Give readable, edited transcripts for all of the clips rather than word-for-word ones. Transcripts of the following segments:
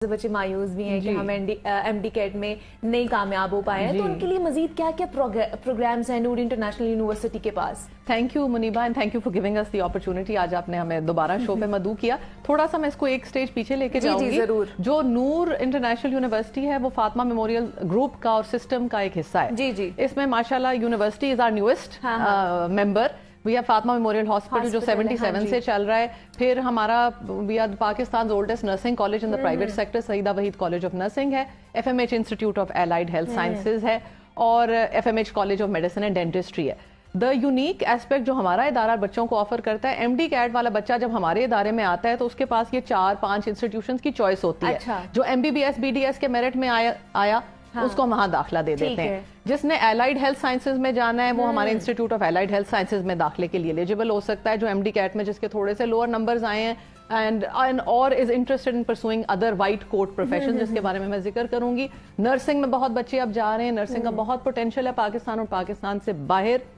बच्चे मायूस भी हैं कि हम एमडी कैट में नहीं कामयाब हो पाए हैं, तो उनके लिए मजीद क्या क्या प्रोग्राम्स हैं नूर इंटरनेशनल यूनिवर्सिटी के पास? Thank you Muniba and thank you for giving us the opportunity. आज आपने हमें दोबारा शो पे मदऊ किया। थोड़ा सा मैं इसको एक स्टेज पीछे लेके जाऊंगी। जरूर। जो नूर इंटरनेशनल यूनिवर्सिटी है वो फातिमा मेमोरियल ग्रुप का और सिस्टम का एक हिस्सा है। जी। इसमें माशाल्लाह university is our newest member. We are Fatima memorial hospital जो 77 से चल रहा है। फिर हमारा we are Pakistan oldest nursing college in the private sector, Saeeda Waheed college of nursing है। FMH institute of allied health sciences है और FMH college of medicine and dentistry है। द यूनिक एस्पेक्ट जो हमारा इदारा बच्चों को ऑफर करता है, MD कैट वाला बच्चा जब हमारे इदारे में आता है तो उसके पास ये 4-5 इंस्टीट्यूशंस की चॉइस होती है। जो MBBS BDS के मेरिट में आया उसको वहां दाखिला दे देते हैं। जिसने एलाइड हेल्थ साइंसेज में जाना है वो हमारे institute of allied health sciences में दाखिले के लिए एलिजिबल हो सकता है। जो MD कैट में जिसके थोड़े से लोअर नंबर्स आए हैं एंड और is interested in pursuing other white coat profession, जिसके बारे में मैं जिक्र करूंगी। नर्सिंग में बहुत बच्चे अब जा रहे हैं। नर्सिंग का बहुत पोटेंशियल है पाकिस्तान और पाकिस्तान से बाहर।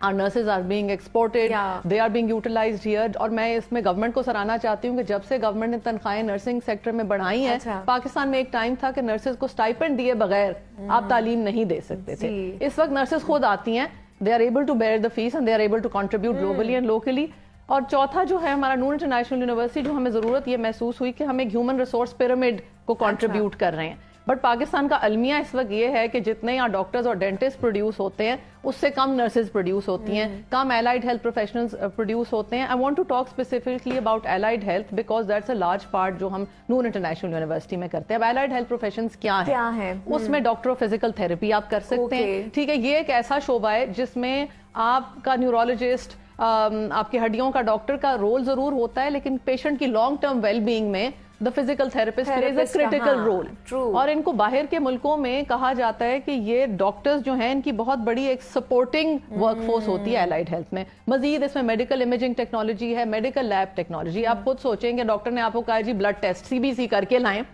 Our nurses are being exported, they are being utilized here। और मैं इसमें गवर्नमेंट को सराहना चाहती हूँ कि जब से गवर्नमेंट ने तनख्वाहें नर्सिंग सेक्टर में बढ़ाई हैं, पाकिस्तान में एक टाइम था कि नर्सेज को स्टाइपेंड दिए बगैर आप तालीम नहीं दे सकते थे। इस वक्त नर्सेज खुद आती हैं, they are able to bear the fees and they are able to contribute globally and locally. और चौथा जो है हमारा नूर इंटरनेशनल यूनिवर्सिटी, जो हमें जरूरत ये महसूस हुई कि हम एक ह्यूमन रिसोर्स पिरामिड को कंट्रीब्यूट कर रहे हैं। बट पाकिस्तान का अलमिया इस वक्त ये है कि जितने यहाँ डॉक्टर्स और डेंटिस्ट प्रोड्यूस होते हैं उससे कम नर्सेज प्रोड्यूस होती हैं, कम एलाइड हेल्थ प्रोफेशनल्स प्रोड्यूस होते हैं। I want to talk specifically about allied health because that's a large part जो हम नूर इंटरनेशनल यूनिवर्सिटी में करते हैं। अब एलाइड हेल्थ प्रोफेशंस क्या है? उसमें डॉक्टर ऑफ फिजिकल थेरेपी आप कर सकते हैं, ठीक है। ये एक ऐसा शोबा है जिसमें आपका न्यूरोलॉजिस्ट, आपकी हड्डियों का डॉक्टर का रोल जरूर होता है, लेकिन पेशेंट की लॉन्ग टर्म वेलबींग में the physical therapist plays a critical role. और इनको बाहर के मुल्कों में कहा जाता है कि ये डॉक्टर्स जो हैं इनकी बहुत बड़ी एक सपोर्टिंग वर्कफोर्स होती है एलाइड हेल्थ में। मजीद इसमें मेडिकल इमेजिंग टेक्नोलॉजी है, मेडिकल लैब टेक्नोलॉजी। आप खुद सोचेंगे डॉक्टर ने आपको कहा जी ब्लड टेस्ट CBC करके लाएं,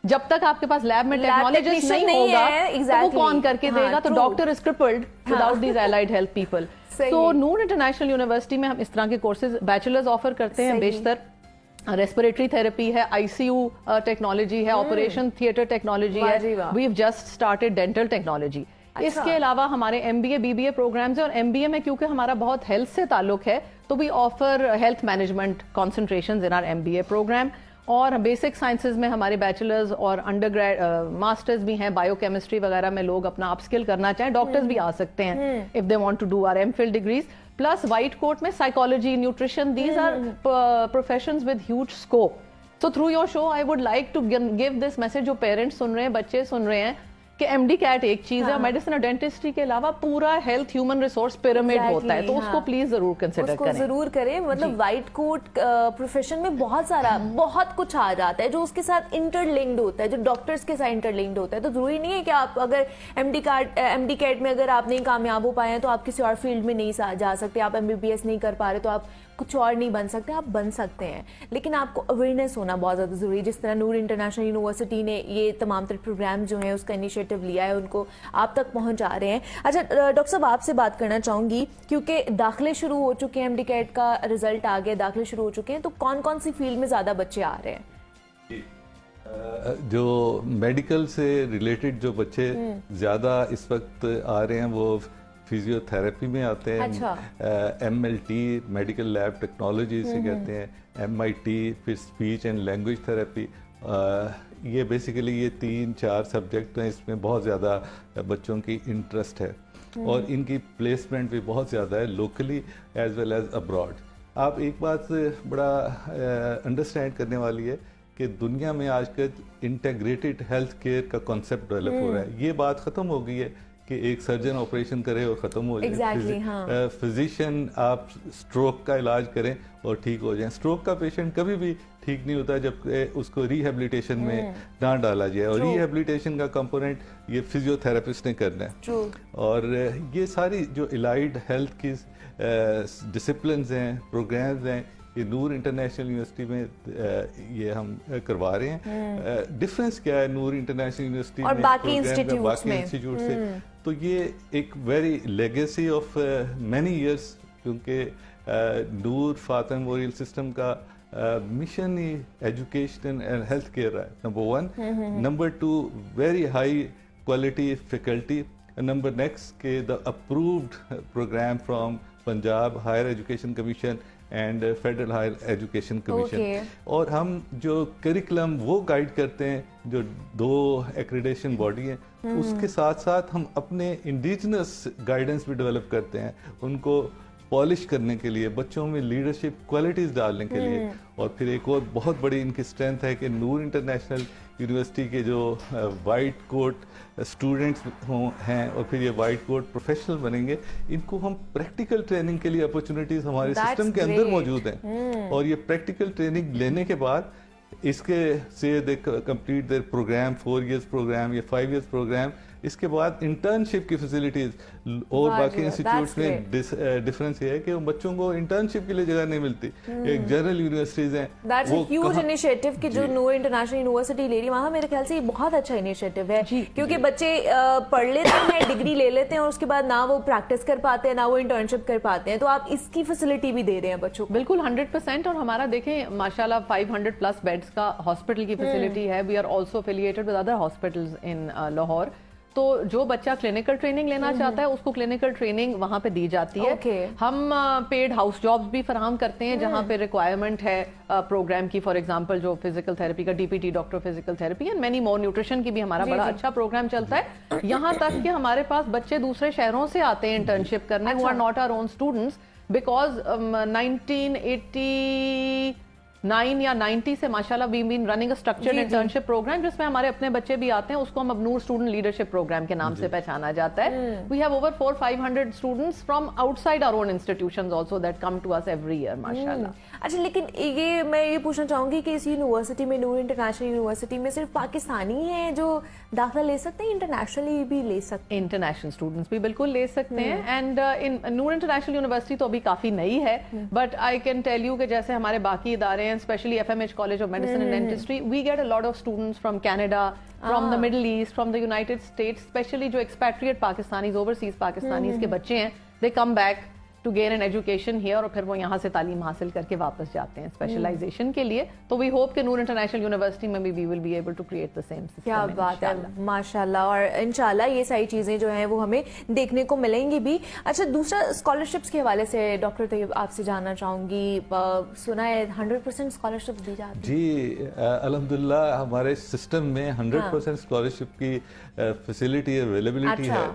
जब तक आपके पास लैब में टेक्नोलॉजिस्ट नहीं होगा तो वो कौन करके देगा? तो doctor is crippled without these allied health people. तो नूर इंटरनेशनल यूनिवर्सिटी में हम इस तरह के कोर्सेज बैचलर्स ऑफर करते हैं। बेशतर रेस्पिरेटरी थेरेपी है, ICU टेक्नोलॉजी है, ऑपरेशन थिएटर टेक्नोलॉजी है। We have just started dental technology. इसके अलावा हमारे MBA BBA प्रोग्राम्स हैं और MBA में क्योंकि हमारा बहुत हेल्थ से ताल्लुक है तो we offer health management concentrations in our MBA programme. और बेसिक साइंसेज में हमारे बैचलर्स और अंडरग्रेड मास्टर्स भी हैं। बायोकेमिस्ट्री वगैरह में लोग अपना अपस्किल करना चाहें, डॉक्टर्स भी आ सकते हैं if they want to do our MPhil degrees. Plus white coat में psychology, nutrition, these are professions with huge scope. So through your show I would like to give this message, जो parents सुन रहे हैं, बच्चे सुन रहे हैं, कि MD cat एक चीज है, मेडिसिन और डेंटिस्ट्री के अलावा पूरा हेल्थ ह्यूमन रिसोर्स पिरामिड होता है। तो उसको प्लीज जरूर कंसिडर करें। जरूर करें। मतलब वाइट कोट प्रोफेशन में बहुत कुछ आ जाता है जो उसके साथ इंटरलिंक्ड होता है, जो डॉक्टर्स के साथ इंटरलिंक्ड होता है। तो जरूरी नहीं है कि आप अगर MD कैट में अगर आप नहीं कामयाब हो पाए हैं तो आप किसी और फील्ड में नहीं जा सकते। आप MBBS नहीं कर पा रहे तो आप कुछ और नहीं बन सकते, आप बन सकते हैं, लेकिन आपको अवेयरनेस होना बहुत ज़्यादा ज़रूरी है। जिस तरह नूर इंटरनेशनल यूनिवर्सिटी ने ये तमाम तरह प्रोग्राम जो हैं उसका इनिशिएटिव लिया है, उनको आप तक पहुंचा रहे हैं। अच्छा डॉक्टर साहब, आपसे बात करना चाहूँगी क्योंकि दाखिले शुरू हो चुके हैं, MD कैट का रिजल्ट आ गया, दाखिले शुरू हो चुके हैं, तो कौन कौन सी फील्ड में ज़्यादा बच्चे आ रहे हैं? जो मेडिकल से रिलेटेड जो बच्चे ज़्यादा इस वक्त आ रहे हैं वो फिजियोथेरेपी में आते हैं। MLT मेडिकल लैब टेक्नोलॉजी से कहते हैं, MIT, फिर स्पीच एंड लैंग्वेज थेरेपी। ये बेसिकली ये 3-4 सब्जेक्ट हैं, इसमें बहुत ज़्यादा बच्चों की इंटरेस्ट है और इनकी प्लेसमेंट भी बहुत ज़्यादा है, locally as well as abroad. आप एक बात बड़ा अंडरस्टैंड करने वाली है कि दुनिया में आजकल इंटीग्रेटेड हेल्थ केयर का कॉन्सेप्ट डेवलप हो रहा है। ये बात ख़त्म हो गई है कि एक सर्जन ऑपरेशन करे और ख़त्म हो जाए। फिजिशियन आप स्ट्रोक का इलाज करें और ठीक हो जाए। स्ट्रोक का पेशेंट कभी भी ठीक नहीं होता जब उसको रिहेबिलिटेशन में ना डाला जाए, और रिहेबिलिटेशन का कंपोनेंट ये फिजियोथेरेपिस्ट ने करना है। और ये सारी जो एलाइड हेल्थ की डिसिप्लिन्स हैं, प्रोग्राम्स हैं, ये नूर इंटरनेशनल यूनिवर्सिटी में ये हम करवा रहे हैं। डिफरेंस क्या है नूर इंटरनेशनल यूनिवर्सिटी और में बाकी इंस्टीट्यूट से? तो ये एक very legacy of many years, क्योंकि नूर फातिमा मेमोरियल सिस्टम का मिशन ही एजुकेशन एंड हेल्थ केयर है, number 1. Number 2, very high quality faculty. Number next के the approved program from Punjab higher education commission and federal higher education commission. और हम जो curriculum वो guide करते हैं जो 2 एक्रेडिटेशन बॉडी हैं, उसके साथ साथ हम अपने इंडिजिनस गाइडेंस भी डेवलप करते हैं उनको पॉलिश करने के लिए, बच्चों में लीडरशिप क्वालिटीज़ डालने के लिए. और फिर एक और बहुत बड़ी इनकी स्ट्रेंथ है कि नूर इंटरनेशनल यूनिवर्सिटी के जो वाइट कोट स्टूडेंट्स हैं और फिर ये वाइट कोट प्रोफेशनल बनेंगे, इनको हम प्रैक्टिकल ट्रेनिंग के लिए अपॉर्चुनिटीज़ हमारे सिस्टम के अंदर मौजूद हैं. और ये प्रैक्टिकल ट्रेनिंग लेने के बाद इसके से they complete their programme, 4 years programme या 5 years प्रोग्राम. इसके बाद इंटर्नशिप की फैसिलिटीज और बाकी इंस्टीट्यूट्स में डिफरेंस ये है कि बच्चों को इंटर्नशिप के लिए जगह नहीं मिलती. एक जनरल यूनिवर्सिटीज हैं. दैट्स अ ह्यूज इनिशिएटिव कि जो नूर इंटरनेशनल यूनिवर्सिटी ले रही है वहाँ, मेरे ख्याल से ये बहुत अच्छा इनिशिएटिव है, क्योंकि बच्चे पढ़ लेते हैं, डिग्री ले लेते हैं और उसके बाद ना वो प्रैक्टिस कर पाते हैं ना वो इंटर्नशिप कर पाते हैं. तो आप इसकी फैसिलिटी भी दे रहे हैं बच्चों को. बिल्कुल 100%. और हमारा देखें माशाल्लाह 500+ बेड्स का हॉस्पिटल की फैसिलिटी है. We are also affiliated with other hospitals in Lahore. तो जो बच्चा क्लिनिकल ट्रेनिंग लेना चाहता है उसको क्लिनिकल ट्रेनिंग वहाँ पे दी जाती है. हम पेड हाउस जॉब्स भी फराहम करते हैं जहाँ पे रिक्वायरमेंट है प्रोग्राम की. फॉर एग्जांपल जो फिजिकल थेरेपी का DPT, doctor physical therapy, and many more. Nutrition की भी हमारा बड़ा अच्छा प्रोग्राम चलता है. यहाँ तक कि हमारे पास बच्चे दूसरे शहरों से आते हैं इंटर्नशिप करने, who are not our own students, because 1989 या 90 से माशाल्लाह we been running a structured internship programme जिसमें हमारे अपने बच्चे भी आते हैं. उसको हम अब नूर स्टूडेंट लीडरशिप प्रोग्राम के नाम से पहचाना जाता है. We have over 400-500 students from outside our own institutions also that come to us every year माशाल्लाह. अच्छा, लेकिन ये मैं ये पूछना चाहूंगी कि इस यूनिवर्सिटी में, नूर इंटरनेशनल यूनिवर्सिटी में, सिर्फ पाकिस्तानी हैं जो दाखिला ले सकते हैं, इंटरनेशनली भी ले सकते हैं? इंटरनेशनल स्टूडेंट्स भी बिल्कुल ले सकते हैं. And in Noor international university तो अभी काफी नई है, but I can tell you कि जैसे हमारे बाकी इदारे हैं, specially FMH College of Medicine and Dentistry, we get a lot of students from Canada, from the Middle East, from the United States, especially जो expatriate Pakistanis, overseas Pakistanis के बच्चे हैं, they come back to gain an education here और फिर वो यहाँ से तालीम हासिल करके वापस जाते हैं स्पेशलाइजेशन के लिए. तो वी होप कि नूर इंटरनेशनल यूनिवर्सिटी में भी we will be able to create the same system. क्या बात है, माशाल्लाह. और इंशाल्लाह ये सारी चीजें जो हैं वो हमें देखने को मिलेंगी भी. अच्छा, दूसरा स्कॉलरशिप्स के हवाले से डॉक्टर तैयब आपसे जानना चाहूंगी. सुना है 100% स्कॉलरशिप दी जाती है? जी अल्हम्दुलिल्लाह हमारे सिस्टम में 100% स्कॉलरशिप की फैसिलिटी अवेलेबिलिटी है.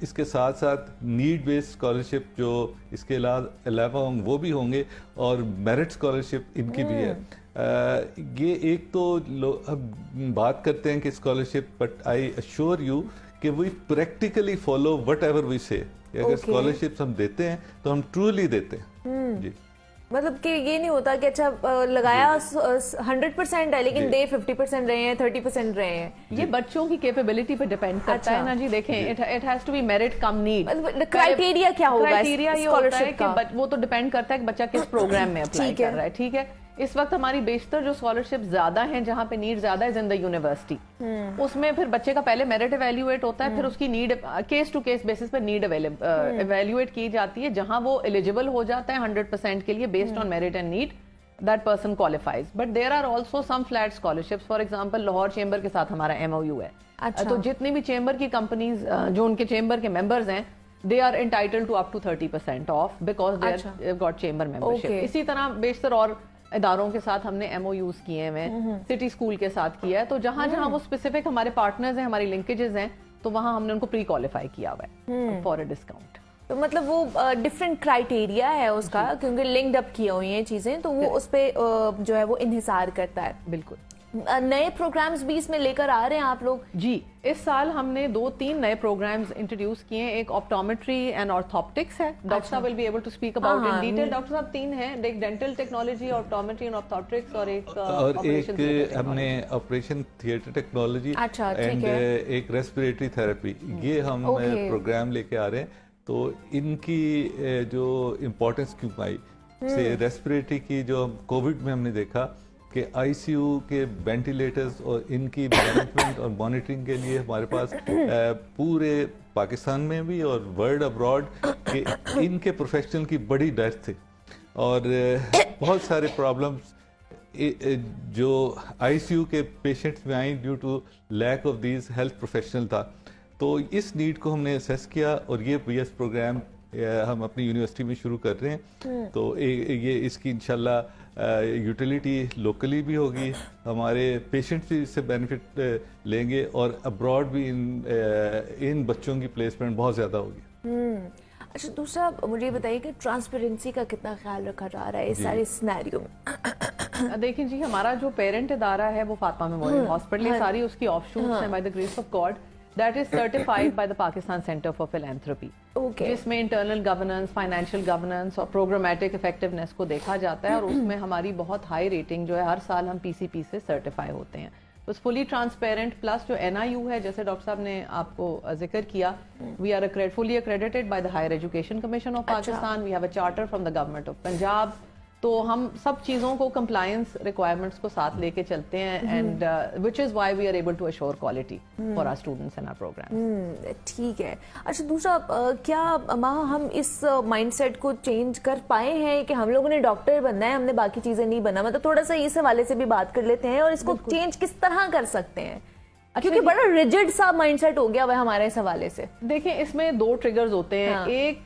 इसके साथ साथ नीड बेस्ड स्कॉलरशिप जो इसके अलावा वो भी होंगे और मेरिट स्कॉलरशिप इनकी भी है. ये एक तो अब बात करते हैं कि scholarship, but I assure you कि we practically follow whatever we say. अगर स्कॉलरशिप्स हम देते हैं तो हम ट्रूली देते हैं. जी, मतलब कि ये नहीं होता कि अच्छा लगाया 100% है लेकिन दे 50% रहे हैं, 30% रहे हैं. ये बच्चों की कैपेबिलिटी पे डिपेंड करता है ना जी. देखें, it has to be merit cum need. Criteria क्या होगा? क्राइटेरिया ये होता है कि वो तो डिपेंड करता है कि बच्चा किस प्रोग्राम में अप्लाई कर रहा है. ठीक है, इस वक्त हमारी बेशतर जो स्कॉलरशिप ज्यादा हैं, जहाँ पे नीड ज्यादा है इन द यूनिवर्सिटी, उसमें फिर बच्चे का पहले मेरिट एवेल्युएट होता है, फिर उसकी need case to case basis पे नीड एवेल्युएट की जाती है. जहां वो एलिजिबल हो जाता है 100% के लिए based on merit and need, that person qualifies. But there are also some flat scholarships. For example Lahore chamber के साथ हमारा MOU है. तो जितनी भी चेंबर की कंपनीज जो उनके चेंबर के मेंबर्स हैं, they are entitled to up to 30% off because they've got chamber membership. इसी तरह बेशतर और इदारों के साथ हमने MOUs किए हैं, सिटी स्कूल के साथ किया है. तो जहां जहां वो स्पेसिफिक हमारे पार्टनर्स हैं, हमारी लिंकेजेस हैं, तो वहां हमने उनको प्री क्वालिफाई किया हुआ है फॉर अ डिस्काउंट. तो मतलब वो डिफरेंट क्राइटेरिया है उसका, क्योंकि लिंक्ड अप की हुई हैं चीजें, तो वो उस पे जो है वो इन्हिसार करता है. बिल्कुल. नए प्रोग्राम्स भी इसमें लेकर आ रहे हैं आप लोग? जी, इस साल हमने 2-3 नए प्रोग्राम्स इंट्रोड्यूस किए हैं. एक ऑप्टोमेट्री एंड ऑर्थोप्टिक्स है. डॉक्टर साहब will be able to speak about in detail. Doctor साहब 3 हैं, एक dental technology, optometry and orthoptics, और एक हमने ऑपरेशन थिएटर टेक्नोलॉजी एंड एक रेस्पिरेटरी थेरेपी. ये हम प्रोग्राम लेके आ रहे हैं. तो इनकी जो इम्पोर्टेंस क्यों आई से रेस्पिरेटरी की, जो कोविड में हमने देखा कि ICU के वेंटिलेटर्स और इनकी मैनेजमेंट और मॉनिटरिंग के लिए हमारे पास पूरे पाकिस्तान में भी और वर्ल्ड अब्रॉड के इनके प्रोफेशनल की बड़ी डेथ थी और बहुत सारे प्रॉब्लम्स जो आईसीयू के पेशेंट्स में आई due to lack of these health professional था, तो इस नीड को हमने असेस किया और ये बीएस प्रोग्राम हम अपनी यूनिवर्सिटी में शुरू कर रहे हैं। तो ये इसकी इंशाल्लाह यूटिलिटी लोकली भी होगी, हमारे पेशेंट्स भी इससे बेनिफिट लेंगे और अब्रॉड भी इन बच्चों की प्लेसमेंट बहुत ज़्यादा होगी। अच्छा, दूसरा मुझे बताइए कि ट्रांसपेरेंसी का कितना ख्याल रखा जा रहा है इस सारे सिनेरियो में? देखिए जी, हमारा जो पेरेंट इदारा है वो फातिमा मेमोरियल हॉस्पिटल, ये सारी उसकी ऑफशूट्स हैं by the grace of God, that is certified by the Pakistan centre for philanthropy, जिसमें इंटरनल गवर्नेंस, फाइनेंशियल गवर्नेंस और प्रोग्रामेटिक इफेक्टिवनेस को देखा जाता है और उसमें हमारी बहुत हाई रेटिंग जो है, हर साल हम पीसीपी से सर्टिफाई होते हैं। तो फुली ट्रांसपेरेंट, प्लस जो एनआईयू है, जैसे डॉक्टर साहब ने आपको जिक्र किया, we are fully accredited by the higher education commission of Pakistan, we have a charter from the government of Punjab. तो हम सब चीज़ों को कंप्लायंस रिक्वायरमेंट्स को साथ लेके चलते हैं, and which is why we are able to assure quality for our students and our programme. ठीक है। अच्छा, दूसरा क्या हम इस माइंडसेट को चेंज कर पाए हैं कि हम लोगों ने डॉक्टर बनना है, हमने बाकी चीजें नहीं बनना? मतलब थोड़ा सा इस हवाले से भी बात कर लेते हैं और इसको चेंज किस तरह कर सकते हैं, क्योंकि बड़ा रिजिड सा माइंडसेट हो गया हुआ है हमारे इस हवाले से। देखिए, इसमें दो ट्रिगर्स होते हैं। हाँ। एक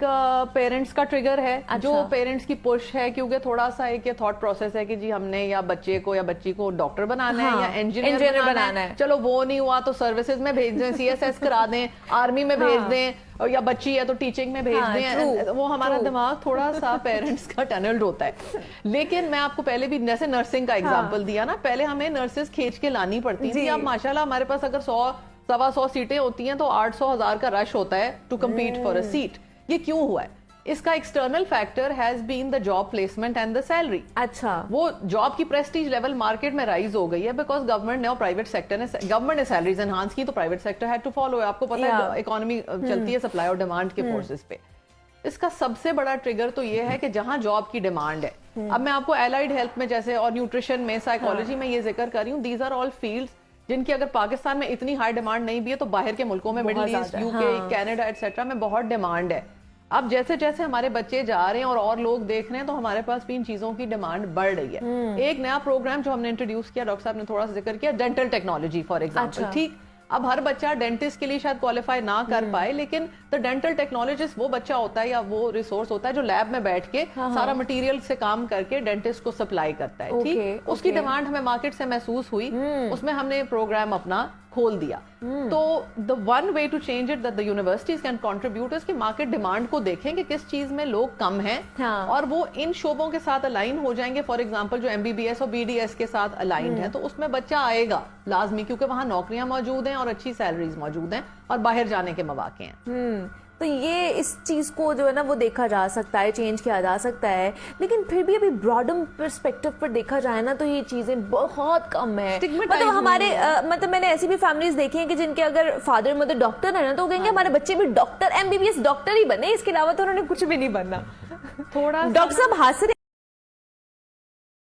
पेरेंट्स का ट्रिगर है। अच्छा। जो पेरेंट्स की पुश है, क्योंकि थोड़ा सा एक थॉट प्रोसेस है कि जी हमने या बच्चे को या बच्ची को डॉक्टर बनाना है या इंजीनियर बनाना है, चलो वो नहीं हुआ तो सर्विसेज में भेज दें, सीएसएस करा दें, आर्मी में भेज दें, या बच्ची है तो टीचिंग में भेज दें। वो हमारा दिमाग थोड़ा सा पेरेंट्स का टनल्ड होता है। लेकिन मैं आपको पहले भी जैसे नर्सिंग का एग्जांपल दिया ना, पहले हमें नर्सेज खींच के लानी पड़ती थी। अब माशाल्लाह हमारे पास अगर 100-125 सीटें होती हैं तो 800,000 का रश होता है to compete for a seat. ये क्यों हुआ है? इसका external factor has been the job placement and the salary. अच्छा, वो जॉब की प्रेस्टीज लेवल मार्केट में राइज हो गई है बिकॉज गवर्नमेंट ने और प्राइवेट सेक्टर ने, गवर्नमेंट ने सैलरीज एनहांस की तो private sector had to follow. आपको पता है इकोनॉमी चलती है सप्लाई और डिमांड के फोर्सेस पे। इसका सबसे बड़ा ट्रिगर तो ये है कि जहां जॉब की डिमांड है, अब मैं आपको एलाइड हेल्थ में जैसे और न्यूट्रिशन में, साइकोलॉजी में ये जिक्र कर रही हूँ, दीज आर ऑल फील्ड्स जिनकी अगर पाकिस्तान में इतनी हाई डिमांड नहीं भी है तो बाहर के मुल्कों में, middle east, UK, Canada etcetera में बहुत डिमांड है। अब जैसे जैसे हमारे बच्चे जा रहे हैं और लोग देख रहे हैं तो हमारे पास भी इन चीजों की डिमांड बढ़ रही है। एक नया प्रोग्राम जो हमने इंट्रोड्यूस किया, डॉक्टर साहब ने थोड़ा सा जिक्र किया, डेंटल टेक्नोलॉजी फॉर एग्जांपल। ठीक, अब हर बच्चा डेंटिस्ट के लिए शायद क्वालिफाई ना कर पाए, लेकिन द डेंटल टेक्नोलॉजिस्ट वो बच्चा होता है या वो रिसोर्स होता है जो लैब में बैठ के सारा मटेरियल से काम करके डेंटिस्ट को सप्लाई करता है। ठीक, उसकी डिमांड हमें मार्केट से महसूस हुई, उसमें हमने प्रोग्राम अपना खोल दिया। तो the one way to change it that the universities can contribute is कि मार्केट डिमांड को देखें कि किस चीज में लोग कम हैं। हाँ। और वो इन शोबों के साथ अलाइन हो जाएंगे। फॉर एग्जांपल जो एमबीबीएस और बीडीएस के साथ अलाइंड है तो उसमें बच्चा आएगा लाजमी, क्योंकि वहां नौकरियां मौजूद हैं और अच्छी सैलरीज मौजूद हैं और बाहर जाने के मौके हैं। तो ये इस चीज को जो है ना वो देखा जा सकता है, चेंज किया जा सकता है, लेकिन फिर भी अभी ब्रॉडम पर्सपेक्टिव पर देखा जाए ना तो ये चीजें बहुत कम है। मतलब हमारे मतलब मैंने ऐसी भी फैमिलीज देखी हैं कि जिनके अगर फादर मदर डॉक्टर है ना तो कहेंगे हमारे बच्चे भी डॉक्टर, एमबीबीएस डॉक्टर ही बने, इसके अलावा तो उन्होंने कुछ भी नहीं बनना। थोड़ा डॉक्टर साहब हाथ से